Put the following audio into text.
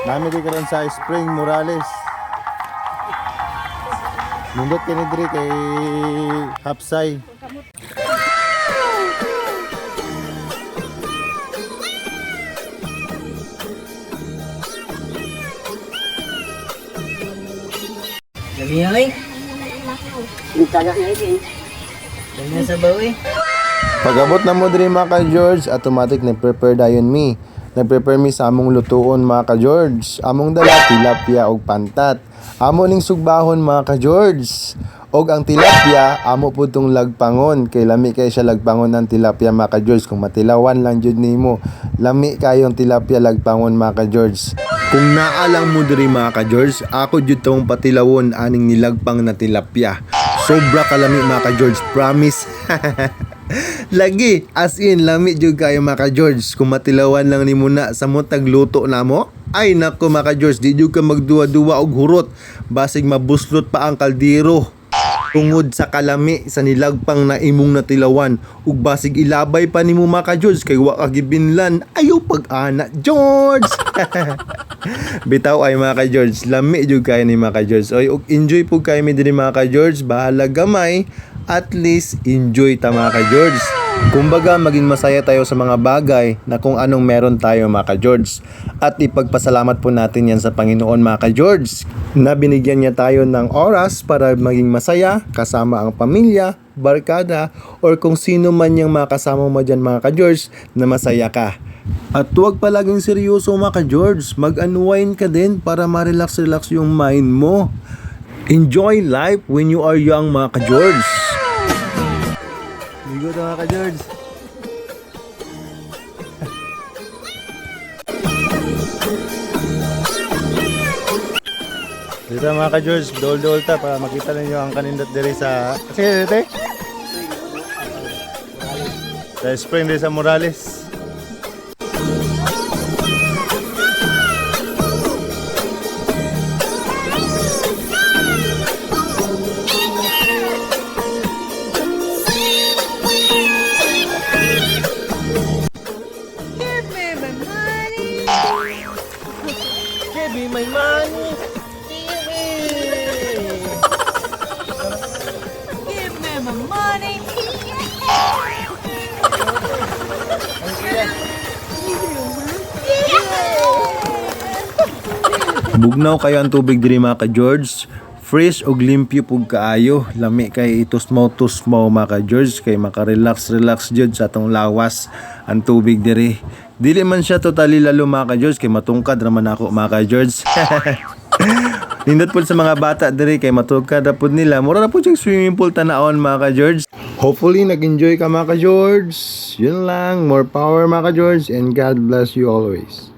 Nami di karon sa Spring Morales. Nindot kini diri kay Hapsay. Dami yan eh. Dami na sa bawi. Pag-abot na mo diri mga ka-George, automatic nag-prepare dayon mi. Nag-prepare mi sa among lutuon mga ka-George. Among dala tilapia og pantat. Amo ning sugbahon mga ka-George. Og ang tilapia amo pud tong lagpangon kay lami kay siya lagpangon ng tilapia mga ka-George. Kung matilawan lang jud nimo, lami kayong tilapia lagpangon mga ka-George. Kung naalang mo diri mga ka-George, ako jud tong patilawon aning nilagpang na tilapia. Sobra kalami mga ka-George, promise. Lagi, as in, lami jud kayo mga ka-George. Kung matilawan lang ni muna sa mutag luto na mo, ay nako mga ka-George, di jud ka magduwa-duwa og hurot. Basig mabuslot pa ang kaldero. Tungod sa kalami sa nilagpang na imong natilawan, ug basig ilabay pa nimo mga ka-George kay wa ka gibinlan. Ayaw pag-ana, George. Bitaw ay mga ka-George, lami jud kayo ni mga ka-George. Oy, ug enjoy pug kayo mi diri mga ka-George, bahala gamay. At least enjoy ta mga ka-George. Kumbaga maging masaya tayo sa mga bagay na kung anong meron tayo mga ka-George. At ipagpasalamat po natin yan sa Panginoon mga ka-George na binigyan niya tayo ng oras para maging masaya kasama ang pamilya, barkada, or kung sino man yung mga kasama mo dyan mga ka-George na masaya ka. At huwag palaging seryoso mga ka-George, mag-unwind ka din para ma-relax-relax yung mind mo. Enjoy life when you are young mga ka-George. Ligo na mga ka-George. Dito mga ka-George, dol-dol ta para makita ninyo ang kanindot diri sa... Sige, dito sa Spring diri sa Morales. Give me my money. Give me my money. Bugnaw kayo ang tubig diri mga ka-George. Fresh og limpyo pug kaayo. Lami kay itusmaw-tusmaw mga ka-George kay maka-relax jud sa atong lawas ang tubig diri. Dili man siya totally lalo mga ka-George kay matungkad raman ako mga ka-George. Nindot po sa mga bata diri kay matungkad ra pud nila. Mura na po siya swimming pool tanaon mga ka-George. Hopefully nag-enjoy ka mga ka-George. Yun lang, more power mga ka-George, and God bless you always.